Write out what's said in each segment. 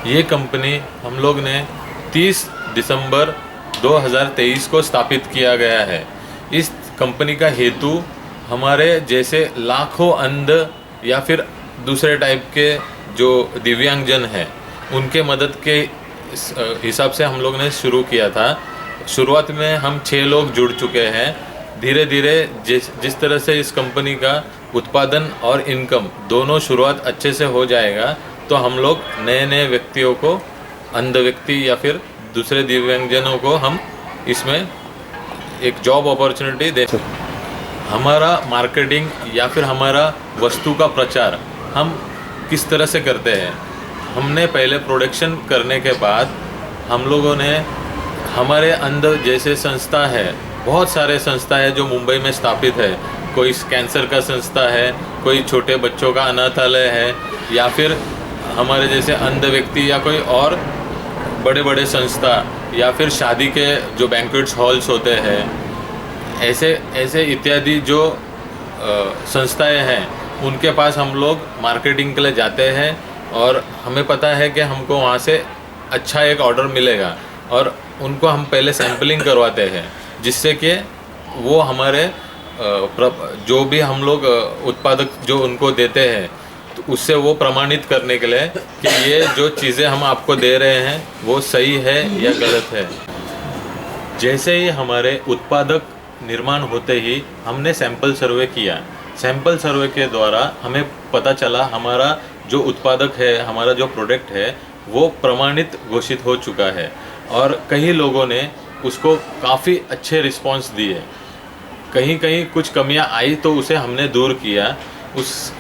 ये कंपनी हम लोग ने 30 दिसंबर 2023 को स्थापित किया गया है। इस कंपनी का हेतु हमारे जैसे लाखों अंध या फिर दूसरे टाइप के जो दिव्यांगजन हैं उनके मदद के हिसाब से हम लोग ने शुरू किया था। शुरुआत में हम 6 लोग जुड़ चुके हैं। धीरे धीरे जिस तरह से इस कंपनी का उत्पादन और इनकम दोनों शुरुआत अच्छे से हो जाएगा तो हम लोग नए नए व्यक्तियों को, अंध व्यक्ति या फिर दूसरे दिव्यांगजनों को हम इसमें एक जॉब अपॉर्चुनिटी दे। हमारा मार्केटिंग या फिर हमारा वस्तु का प्रचार हम किस तरह से करते हैं। हमने पहले प्रोडक्शन करने के बाद हम लोगों ने हमारे अंदर जैसे संस्था है, बहुत सारे संस्था है जो मुंबई में स्थापित है। कोई कैंसर का संस्था है, कोई छोटे बच्चों का अनाथालय है, या फिर हमारे जैसे अंध व्यक्ति या कोई और बड़े बड़े संस्था, या फिर शादी के जो बैंक्वेट्स हॉल्स होते हैं, ऐसे इत्यादि जो संस्थाएं हैं उनके पास हम लोग मार्केटिंग के लिए जाते हैं और हमें पता है कि हमको वहाँ से अच्छा एक ऑर्डर मिलेगा और उनको हम पहले सैम्पलिंग करवाते हैं, जिससे कि वो हमारे जो भी हम लोग उत्पादक जो उनको देते हैं तो उससे वो प्रमाणित करने के लिए कि ये जो चीज़ें हम आपको दे रहे हैं वो सही है या गलत है। जैसे ही हमारे उत्पादक निर्माण होते ही हमने सैंपल सर्वे किया। सैंपल सर्वे के द्वारा हमें पता चला हमारा जो उत्पादक है, हमारा जो प्रोडक्ट है वो प्रमाणित घोषित हो चुका है और कई लोगों ने उसको काफ़ी अच्छे रिस्पांस दिए। कहीं कहीं कुछ कमियां आई तो उसे हमने दूर किया।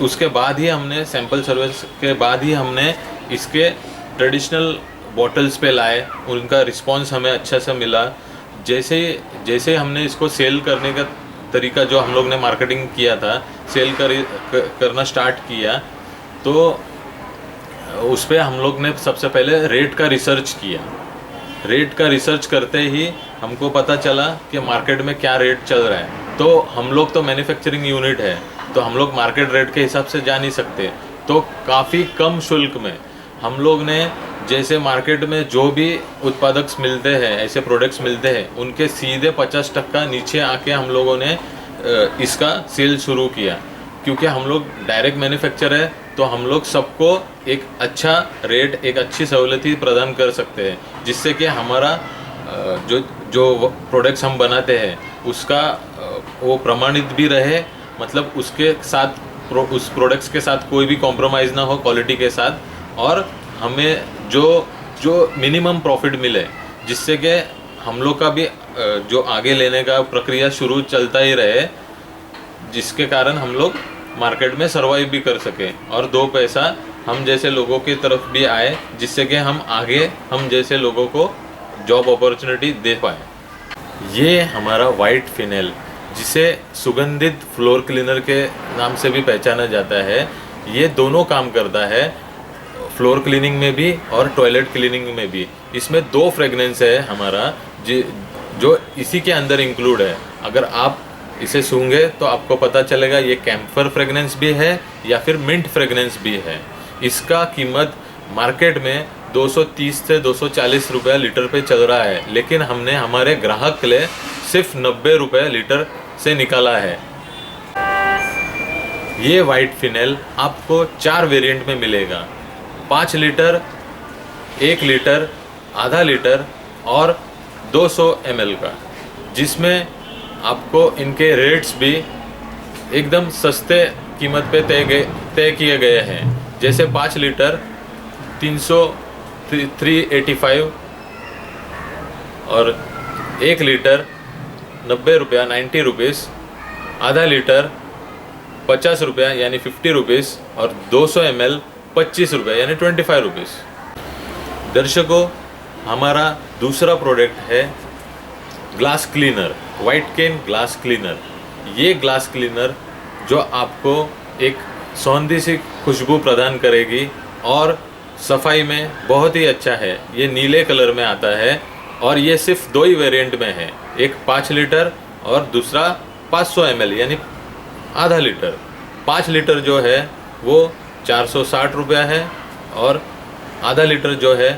उसके बाद ही हमने सैंपल सर्विस के बाद ही हमने इसके ट्रेडिशनल बॉटल्स पे लाए, उनका रिस्पांस हमें अच्छा से मिला। जैसे हमने इसको सेल करने का तरीका जो हम लोग ने मार्केटिंग किया था, सेल करना स्टार्ट किया तो उस पर हम लोग ने सबसे पहले रेट का रिसर्च किया। रेट का रिसर्च करते ही हमको पता चला कि मार्केट में क्या रेट चल रहा है। तो हम लोग तो मैन्युफैक्चरिंग यूनिट है तो हम लोग मार्केट रेट के हिसाब से जा नहीं सकते, तो काफ़ी कम शुल्क में हम लोग ने जैसे मार्केट में जो भी उत्पादक मिलते हैं, ऐसे प्रोडक्ट्स मिलते हैं, उनके सीधे 50% नीचे आके हम लोगों ने इसका सेल शुरू किया। क्योंकि हम लोग डायरेक्ट मैन्युफैक्चर है तो हम लोग सबको एक अच्छा रेट, एक अच्छी सहूलियत ही प्रदान कर सकते हैं, जिससे कि हमारा जो प्रोडक्ट्स हम बनाते हैं उसका वो प्रमाणित भी रहे, मतलब उसके साथ उस प्रोडक्ट्स के साथ कोई भी कॉम्प्रोमाइज़ ना हो क्वालिटी के साथ, और हमें जो मिनिमम प्रॉफिट मिले, जिससे कि हम लोग का भी जो आगे लेने का प्रक्रिया शुरू चलता ही रहे, जिसके कारण हम लोग मार्केट में सर्वाइव भी कर सकें और 2 पैसा हम जैसे लोगों की तरफ भी आए, जिससे कि हम आगे हम जैसे लोगों को जॉब अपॉर्चुनिटी दे पाए। ये हमारा वाइट फिनेल, जिसे सुगंधित फ्लोर क्लीनर के नाम से भी पहचाना जाता है, ये दोनों काम करता है, फ्लोर क्लीनिंग में भी और टॉयलेट क्लीनिंग में भी। इसमें 2 फ्रेगनेंस है हमारा जो इसी के अंदर इंक्लूड है। अगर आप इसे सूंघे तो आपको पता चलेगा ये कैम्फर फ्रेगनेंस भी है या फिर मिंट फ्रेगनेंस भी है। इसका कीमत मार्केट में 230 से 240 रुपये लीटर पे चल रहा है, लेकिन हमने हमारे ग्राहक के लिए सिर्फ 90 रुपये लीटर से निकाला है। ये वाइट फिनेल आपको 4 वेरिएंट में मिलेगा, 5 लीटर, 1 लीटर, आधा लीटर और 200 ml का, जिसमें आपको इनके रेट्स भी एकदम सस्ते कीमत पे तय किए गए हैं। जैसे 5 लीटर 385 और 1 लीटर 90 रुपया 90 रुपीज़, आधा लीटर 50 रुपया यानी 50 रुपीज़ और 200 ml 25 रुपये यानी 25 रुपीज़। दर्शकों, हमारा दूसरा प्रोडक्ट है ग्लास क्लीनर, वाइट केन ग्लास क्लीनर। ये ग्लास क्लीनर जो आपको एक सौंधी सी खुशबू प्रदान करेगी और सफाई में बहुत ही अच्छा है। ये नीले कलर में आता है और ये सिर्फ 2 ही वेरिएंट में है, एक 5 लीटर और दूसरा 500 ml यानी आधा लीटर। 5 लीटर जो है वो 460 रुपया है और आधा लीटर जो है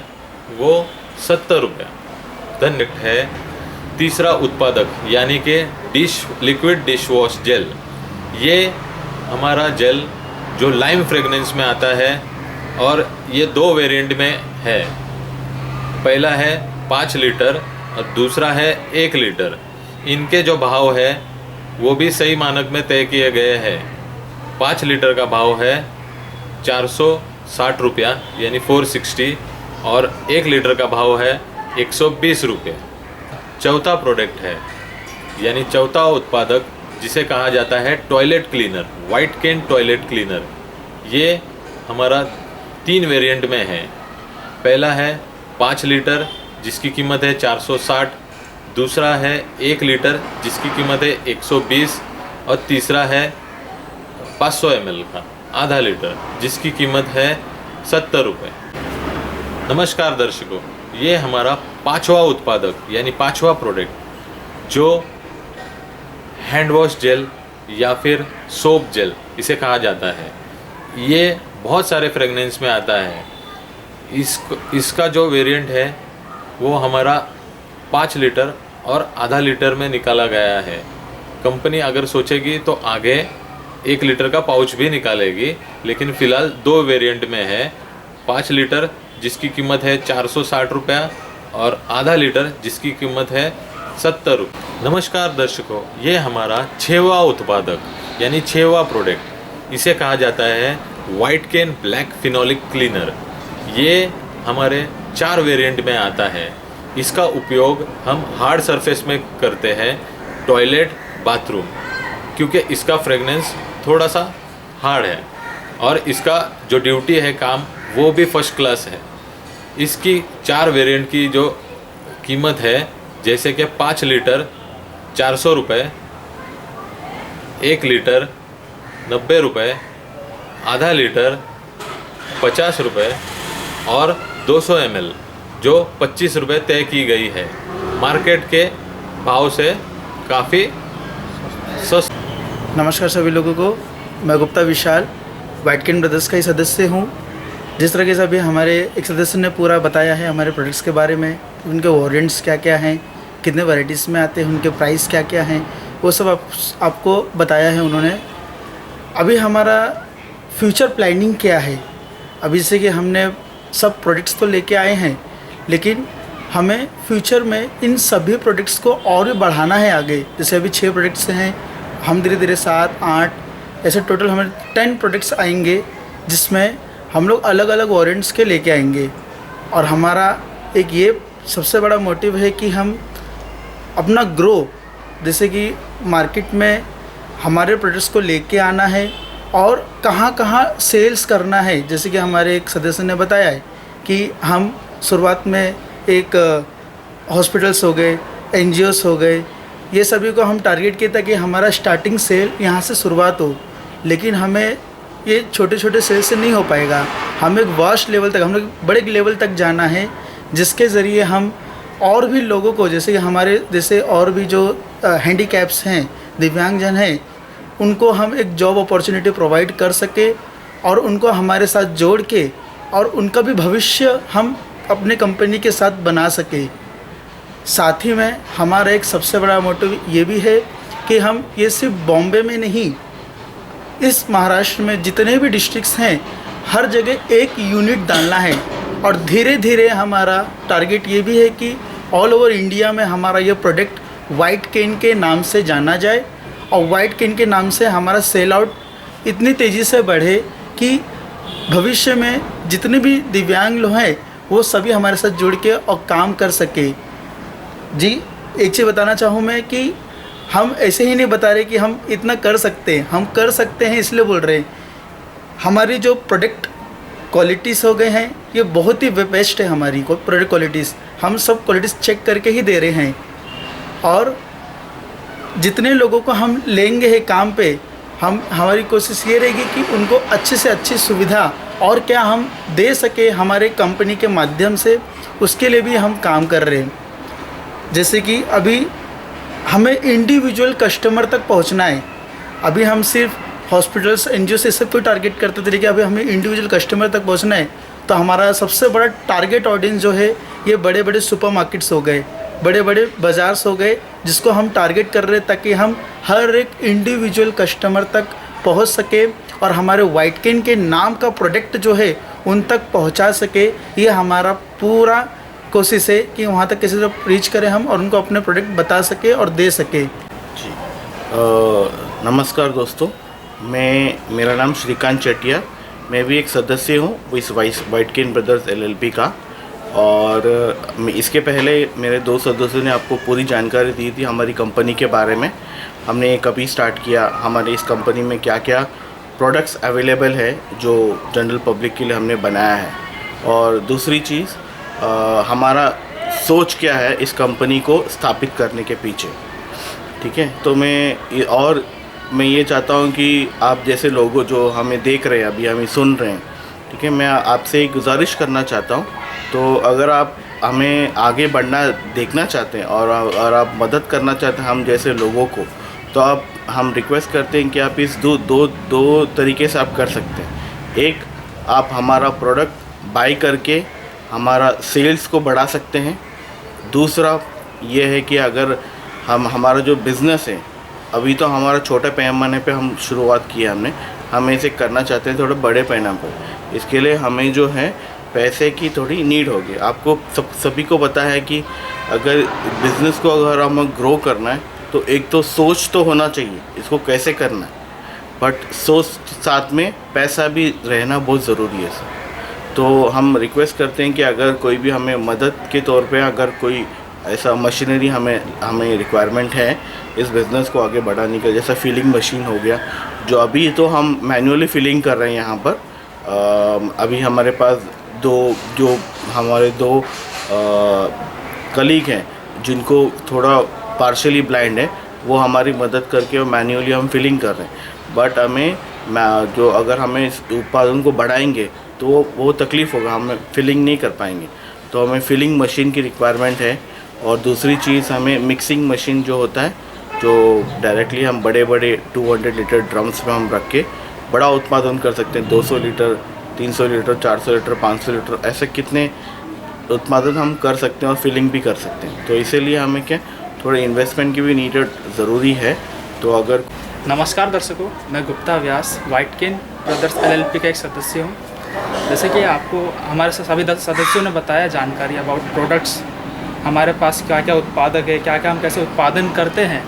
वो 70 रुपया। देन है तीसरा उत्पादक यानी कि लिक्विड डिश वॉश जेल। ये हमारा जेल जो लाइम फ्रेगनेंस में आता है और ये 2 वेरिएंट में है। पहला है 5 लीटर और दूसरा है 1 लीटर। इनके जो भाव है वो भी सही मानक में तय किए गए हैं। 5 लीटर का भाव है 460 रुपया यानी 460 और 1 लीटर का भाव है 120 रुपये। चौथा प्रोडक्ट है यानी चौथा उत्पादक जिसे कहा जाता है टॉयलेट क्लीनर, वाइट केन टॉयलेट क्लीनर। ये हमारा 3 वेरिएंट में है। पहला है 5 लीटर जिसकी कीमत है 460, दूसरा है 1 लीटर जिसकी कीमत है 120 और तीसरा है 500 ml का आधा लीटर जिसकी कीमत है 70 रुपये। नमस्कार दर्शकों, ये हमारा 5वां उत्पादक यानी 5वां प्रोडक्ट जो हैंड वॉश जेल या फिर सोप जेल इसे कहा जाता है। ये बहुत सारे फ्रेगनेंस में आता है। इसका जो वेरिएंट है वो हमारा 5 लीटर और आधा लीटर में निकाला गया है। कंपनी अगर सोचेगी तो आगे 1 लीटर का पाउच भी निकालेगी, लेकिन फ़िलहाल 2 वेरिएंट में है। 5 लीटर जिसकी कीमत है 460 रुपया और आधा लीटर जिसकी कीमत है 70 रुपये। नमस्कार दर्शकों, ये हमारा 6वां उत्पादक यानी 6वां प्रोडक्ट इसे कहा जाता है वाइट केन ब्लैक फिनोलिक क्लीनर। ये हमारे 4 वेरिएंट में आता है। इसका उपयोग हम हार्ड सरफेस में करते हैं, टॉयलेट, बाथरूम, क्योंकि इसका फ्रेगनेंस थोड़ा सा हार्ड है और इसका जो ड्यूटी है काम वो भी फर्स्ट क्लास है। इसकी 4 वेरिएंट की जो कीमत है जैसे कि 5 लीटर 400 रुपये, 1 लीटर 90 रुपये, आधा लीटर 50 रुपये और 200 ml जो 25 रुपये तय की गई है। मार्केट के भाव से काफ़ी सस्ता। नमस्कार सभी लोगों को, मैं गुप्ता विशाल वाइट केन ब्रदर्स का ही सदस्य हूँ। जिस तरीके से अभी हमारे एक सदस्य ने पूरा बताया है हमारे प्रोडक्ट्स के बारे में, उनके वेरिएंट्स क्या क्या हैं, कितने वैरायटीज़ में आते हैं, उनके प्राइस क्या क्या हैं, वो सब आपको बताया है उन्होंने। अभी हमारा फ्यूचर प्लानिंग क्या है, अभी से कि हमने सब प्रोडक्ट्स तो लेके आए हैं, लेकिन हमें फ्यूचर में इन सभी प्रोडक्ट्स को और भी बढ़ाना है आगे। जैसे अभी 6 प्रोडक्ट्स हैं, हम धीरे धीरे 7, 8 ऐसे टोटल हमें 10 प्रोडक्ट्स आएंगे जिसमें हम लोग अलग अलग वेरिएंट्स के लेके आएंगे। और हमारा एक ये सबसे बड़ा मोटिव है कि हम अपना ग्रो, जैसे कि मार्केट में हमारे प्रोडक्ट्स को लेके आना है और कहाँ कहाँ सेल्स करना है। जैसे कि हमारे एक सदस्य ने बताया है कि हम शुरुआत में एक हॉस्पिटल्स हो गए, NGOs हो गए, ये सभी को हम टारगेट किया ताकि हमारा स्टार्टिंग सेल यहाँ से शुरुआत हो। लेकिन हमें ये छोटे छोटे सेल से नहीं हो पाएगा, हमें एक वास्ट लेवल तक, हम लोग बड़े लेवल तक जाना है, जिसके ज़रिए हम और भी लोगों को, जैसे कि हमारे जैसे और भी जो हैंडीकैप्स हैं, दिव्यांगजन हैं, उनको हम एक जॉब अपॉर्चुनिटी प्रोवाइड कर सके और उनको हमारे साथ जोड़ के और उनका भी भविष्य हम अपने कंपनी के साथ बना सके। साथ ही में हमारा एक सबसे बड़ा मोटिव ये भी है कि हम ये सिर्फ बॉम्बे में नहीं, इस महाराष्ट्र में जितने भी डिस्ट्रिक्ट्स हैं हर जगह एक यूनिट डालना है। और धीरे धीरे हमारा टारगेट ये भी है कि ऑल ओवर इंडिया में हमारा ये प्रोडक्ट वाइट केन के नाम से जाना जाए और वाइट केन के नाम से हमारा सेल आउट इतनी तेज़ी से बढ़े कि भविष्य में जितने भी दिव्यांग लोग हैं वो सभी हमारे साथ जुड़ के और काम कर सके। जी, एक चीज़ बताना चाहूँ मैं कि हम ऐसे ही नहीं बता रहे कि हम इतना कर सकते हैं, हम कर सकते हैं इसलिए बोल रहे हैं। हमारी जो प्रोडक्ट क्वालिटीज़ हो गए हैं ये बहुत ही बेस्ट है। हमारी प्रोडक्ट क्वालिटीज़ हम सब क्वालिटीज़ चेक करके ही दे रहे हैं और जितने लोगों को हम लेंगे हैं काम पे, हमारी कोशिश ये रहेगी कि उनको अच्छे से अच्छी सुविधा और क्या हम दे सके हमारे कंपनी के माध्यम से, उसके लिए भी हम काम कर रहे हैं। जैसे कि अभी हमें इंडिविजुअल कस्टमर तक पहुंचना है। अभी हम सिर्फ हॉस्पिटल्स, NGO से सब कोई टारगेट करते थे, लेकिन अभी हमें इंडिविजुअल कस्टमर तक पहुंचना है। तो हमारा सबसे बड़ा टारगेट ऑडियंस जो है ये बड़े बड़े सुपरमार्केट्स हो गए, बड़े बड़े बाज़ार्स हो गए, जिसको हम टारगेट कर रहे हैं ताकि हम हर एक इंडिविजुअल कस्टमर तक पहुंच सके और हमारे व्हाइट केन के नाम का प्रोडक्ट जो है उन तक पहुंचा सके। ये हमारा पूरा कोशिश है कि वहाँ तक किसी तरह रीच करें हम और उनको अपने प्रोडक्ट बता सके और दे सके। जी नमस्कार दोस्तों, मेरा नाम श्रीकांत चटिया, मैं भी एक सदस्य हूँ इस व्हाइट केन ब्रदर्स LLP का। और इसके पहले मेरे दो सदस्यों ने आपको पूरी जानकारी दी थी हमारी कंपनी के बारे में। हमने कभी स्टार्ट किया, हमारे इस कंपनी में क्या क्या प्रोडक्ट्स अवेलेबल है जो जनरल पब्लिक के लिए हमने बनाया है, और दूसरी चीज़ हमारा सोच क्या है इस कंपनी को स्थापित करने के पीछे। ठीक है, तो मैं ये चाहता हूँ कि आप जैसे लोगों जो हमें देख रहे हैं, अभी हमें सुन रहे हैं, ठीक है, मैं आपसे एक गुजारिश करना चाहता हूँ। तो अगर आप हमें आगे बढ़ना देखना चाहते हैं और आप मदद करना चाहते हैं हम जैसे लोगों को, तो हम रिक्वेस्ट करते हैं कि आप इस दो तरीके से आप कर सकते हैं। एक, आप हमारा प्रोडक्ट बाई करके हमारा सेल्स को बढ़ा सकते हैं। दूसरा ये है कि अगर हमारा जो बिज़नेस है, अभी तो हमारा छोटे पैमाने पे हम शुरुआत की है, हम इसे करना चाहते हैं थोड़े बड़े पैमाने पर। इसके लिए हमें जो है पैसे की थोड़ी नीड होगी। आपको सभी को पता है कि अगर बिज़नेस को अगर हमें ग्रो करना है तो एक तो सोच तो होना चाहिए इसको कैसे करना है, बट सोच साथ में पैसा भी रहना बहुत ज़रूरी है सर। तो हम रिक्वेस्ट करते हैं कि अगर कोई भी हमें मदद के तौर पे अगर कोई ऐसा मशीनरी हमें रिक्वायरमेंट है इस बिज़नेस को आगे बढ़ाने का, जैसा फिलिंग मशीन हो गया, जो अभी तो हम मैनुअली फिलिंग कर रहे हैं यहाँ पर। अभी हमारे पास हमारे दो कलीग हैं जिनको थोड़ा पार्शली ब्लाइंड है, वो हमारी मदद करके और मैन्युअली हम फिलिंग कर रहे हैं। बट अगर हमें इस उत्पादन को बढ़ाएंगे तो वो तकलीफ़ होगा, हम फिलिंग नहीं कर पाएंगे। तो हमें फिलिंग मशीन की रिक्वायरमेंट है। और दूसरी चीज़, हमें मिक्सिंग मशीन जो होता है, जो डायरेक्टली हम बड़े 200 लीटर ड्रम्स में हम रख के बड़ा उत्पादन कर सकते हैं। 200 लीटर, 300 लीटर, 400 लीटर, 500 लीटर, ऐसे कितने उत्पादन हम कर सकते हैं और फिलिंग भी कर सकते हैं। तो इसीलिए हमें क्या थोड़े इन्वेस्टमेंट की भी नीडेड ज़रूरी है। तो अगर नमस्कार दर्शकों, मैं गुप्ता व्यास व्हाइट केन ब्रदर्स LLP का एक सदस्य हूँ। जैसे कि आपको हमारे सभी सदस्यों ने बताया जानकारी अबाउट प्रोडक्ट्स, हमारे पास क्या क्या उत्पादक है, क्या क्या हम कैसे उत्पादन करते हैं।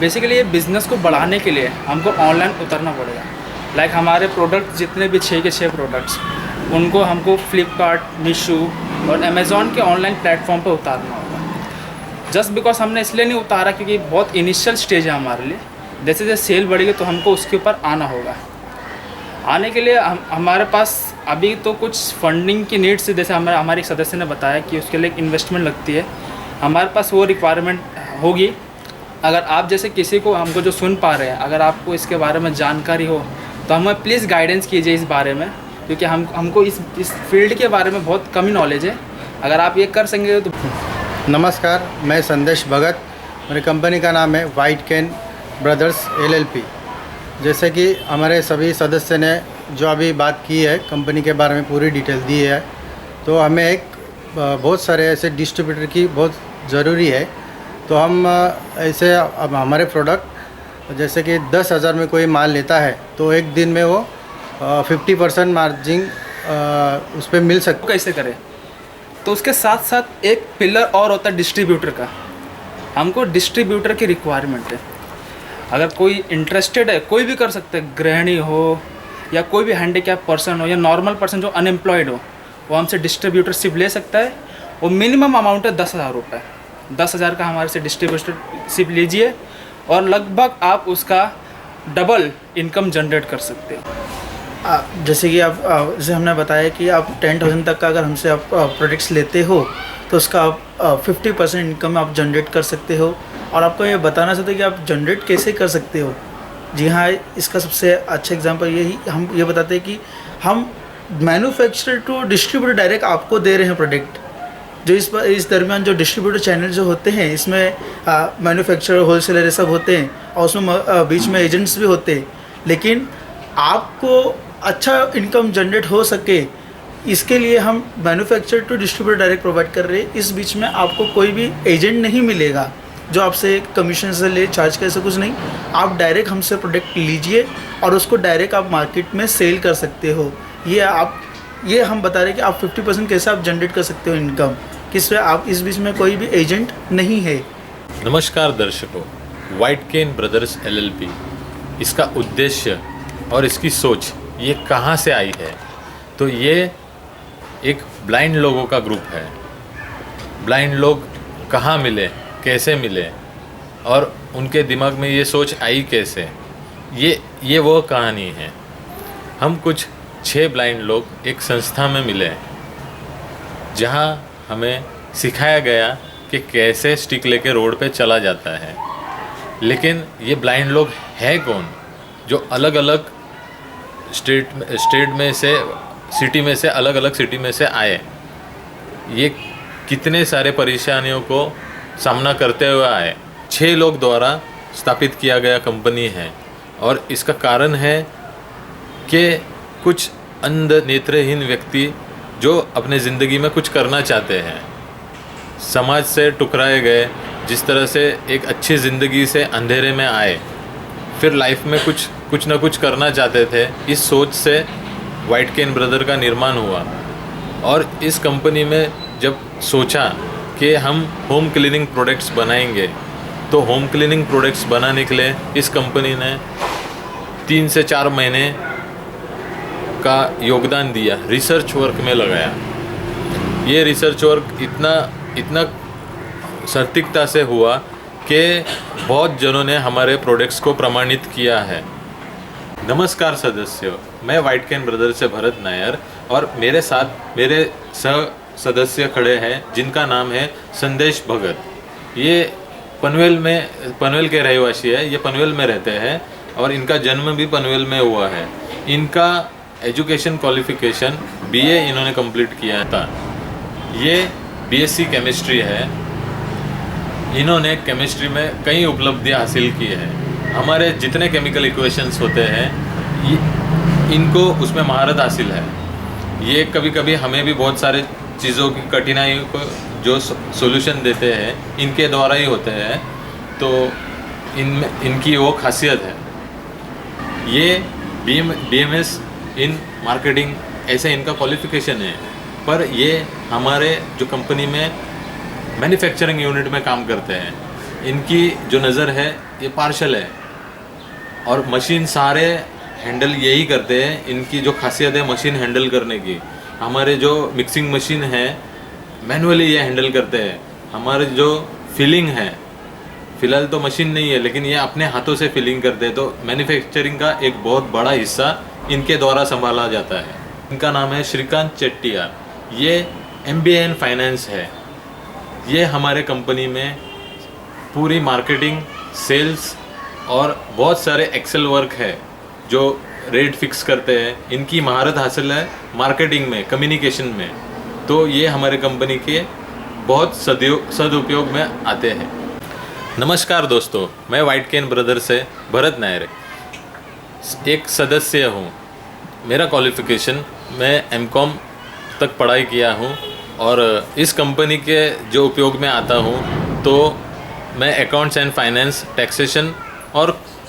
बेसिकली ये बिज़नेस को बढ़ाने के लिए हमको ऑनलाइन उतरना पड़ेगा। लाइक हमारे प्रोडक्ट जितने भी 6 के 6 प्रोडक्ट्स, उनको हमको फ्लिपकार्ट, मीशो और अमेज़ॉन के ऑनलाइन प्लेटफॉर्म पर उतारना होगा। जस्ट बिकॉज हमने इसलिए नहीं उतारा क्योंकि बहुत इनिशियल स्टेज है हमारे लिए। जैसे जैसे सेल बढ़ेगी तो हमको उसके ऊपर आना होगा। आने के लिए हमारे पास अभी तो कुछ फंडिंग की नीड्स है। जैसे हमारे एक सदस्य ने बताया कि उसके लिए एक इन्वेस्टमेंट लगती है, हमारे पास वो रिक्वायरमेंट होगी। अगर आप जैसे किसी को हमको जो सुन पा रहे हैं, अगर आपको इसके बारे में जानकारी हो तो हमें प्लीज़ गाइडेंस कीजिए इस बारे में, क्योंकि हमको इस फील्ड के बारे में बहुत कम ही नॉलेज है। अगर आप ये कर सकेंगे तो। नमस्कार, मैं संदेश भगत, मेरी कंपनी का नाम है व्हाइट केन ब्रदर्स LLP। जैसे कि हमारे सभी सदस्य ने जो अभी बात की है कंपनी के बारे में पूरी डिटेल दी है, तो हमें बहुत सारे ऐसे डिस्ट्रीब्यूटर की बहुत ज़रूरी है। तो हम ऐसे अब हमारे प्रोडक्ट जैसे कि 10,000 में कोई माल लेता है तो एक दिन में वो 50% मार्जिन उस पर मिल सकता। कैसे करें, तो उसके साथ साथ एक पिलर और होता है डिस्ट्रीब्यूटर का। हमको डिस्ट्रीब्यूटर की रिक्वायरमेंट है। अगर कोई इंटरेस्टेड है, कोई भी कर सकता है, गृहिणी हो या कोई भी हैंडीकैप पर्सन हो या नॉर्मल पर्सन जो अनएम्प्लॉयड हो, वो हमसे डिस्ट्रीब्यूटरशिप ले सकता है। वो मिनिमम अमाउंट है 10,000 रुपये। 10,000 का हमारे से डिस्ट्रीब्यूटरशिप लीजिए और लगभग आप उसका डबल इनकम जनरेट कर सकते हो। जैसे कि आप जैसे हमने बताया कि आप 10,000 तक का अगर हमसे आप प्रोडक्ट्स लेते हो तो उसका आप 50% इनकम आप जनरेट कर सकते हो। और आपको ये बताना चाहते हैं कि आप जनरेट कैसे कर सकते हो। जी हाँ, इसका सबसे अच्छा एग्जांपल यही हम ये बताते हैं कि हम मैन्युफैक्चरर टू डिस्ट्रीब्यूटर डायरेक्ट आपको दे रहे हैं प्रोडक्ट। जो इस दरमियान जो डिस्ट्रीब्यूटर चैनल जो होते हैं, इसमें मैन्युफैक्चरर, होलसेलर ये सब होते हैं और उसमें बीच में एजेंट्स भी होते हैं। लेकिन आपको अच्छा इनकम जनरेट हो सके इसके लिए हम manufacture to distributor direct provide कर रहे हैं। इस बीच में आपको कोई भी एजेंट नहीं मिलेगा जो आपसे कमीशन से ले, चार्ज का, ऐसा कुछ नहीं। आप डायरेक्ट हमसे प्रोडक्ट लीजिए और उसको डायरेक्ट आप मार्केट में सेल कर सकते हो। ये हम बता रहे हैं कि आप 50% कैसे आप जनरेट कर सकते हो इनकम, किस आप इस बीच में कोई भी एजेंट नहीं है। नमस्कार दर्शकों, व्हाइट केन ब्रदर्स LLP, इसका उद्देश्य और इसकी सोच ये कहाँ से आई है? तो ये एक ब्लाइंड लोगों का ग्रुप है। ब्लाइंड लोग कहाँ मिले, कैसे मिले और उनके दिमाग में ये सोच आई कैसे, ये वो कहानी है। हम कुछ 6 ब्लाइंड लोग एक संस्था में मिले जहाँ हमें सिखाया गया कि कैसे स्टिक लेके रोड पे चला जाता है। लेकिन ये ब्लाइंड लोग हैं कौन जो अलग अलग स्टेट में से, सिटी में से, अलग अलग सिटी में से आए? ये कितने सारे परेशानियों को सामना करते हुए आए। 6 लोग द्वारा स्थापित किया गया कंपनी है और इसका कारण है कि कुछ अंध नेत्रहीन व्यक्ति जो अपने ज़िंदगी में कुछ करना चाहते हैं, समाज से टुकराए गए, जिस तरह से एक अच्छी ज़िंदगी से अंधेरे में आए, फिर लाइफ में कुछ ना कुछ करना चाहते थे। इस सोच से व्हाइट केन ब्रदर का निर्माण हुआ और इस कंपनी में जब सोचा कि हम होम क्लीनिंग प्रोडक्ट्स बनाएंगे, तो होम क्लीनिंग प्रोडक्ट्स बनाने के लिए इस कंपनी ने 3 से 4 महीने का योगदान दिया, रिसर्च वर्क में लगाया। ये रिसर्च वर्क इतना सटीकता से हुआ कि बहुत जनों ने हमारे प्रोडक्ट्स को प्रमाणित किया है। नमस्कार सदस्यों, मैं व्हाइट केन ब्रदर से भरत नायर और मेरे साथ मेरे सह सदस्य खड़े हैं जिनका नाम है संदेश भगत। ये पनवेल के रहवासी है, ये पनवेल में रहते हैं और इनका जन्म भी पनवेल में हुआ है। इनका एजुकेशन क्वालिफिकेशन BA इन्होंने कंप्लीट किया था। ये BSc केमिस्ट्री है। इन्होंने केमिस्ट्री में कई उपलब्धियां हासिल की है। हमारे जितने केमिकल इक्वेशंस होते हैं इनको उसमें महारत हासिल है। ये कभी कभी हमें भी बहुत सारे चीज़ों की कठिनाइयों को जो सॉल्यूशन देते हैं इनके द्वारा ही होते हैं, तो इनकी वो खासियत है। ये BMS इन मार्केटिंग ऐसे इनका क्वालिफिकेशन है, पर ये हमारे जो कंपनी में मैन्युफैक्चरिंग यूनिट में काम करते हैं। इनकी जो नज़र है ये पार्शल है और मशीन सारे हैंडल यही करते हैं। इनकी जो खासियत है मशीन हैंडल करने की, हमारे जो मिक्सिंग मशीन है मैनुअली ये हैंडल करते हैं। हमारे जो फिलिंग है, फ़िलहाल तो मशीन नहीं है लेकिन ये अपने हाथों से फिलिंग करते हैं, तो मैन्युफैक्चरिंग का एक बहुत बड़ा हिस्सा इनके द्वारा संभाला जाता है। इनका नाम है श्रीकांत चेट्टिया। ये MBA इन फाइनेंस है। ये हमारे कंपनी में पूरी मार्केटिंग, सेल्स और बहुत सारे एक्सेल वर्क है जो रेट फिक्स करते हैं। इनकी महारत हासिल है मार्केटिंग में, कम्युनिकेशन में, तो ये हमारे कंपनी के बहुत सदुपयोग में आते हैं। नमस्कार दोस्तों, मैं व्हाइट केन ब्रदर से भरत नायर एक सदस्य हूँ। मेरा क्वालिफ़िकेशन, मैं MCOM तक पढ़ाई किया हूँ और इस कंपनी के जो उपयोग में आता हूँ तो मैं अकाउंट्स एंड फाइनेंस, टैक्सेशन और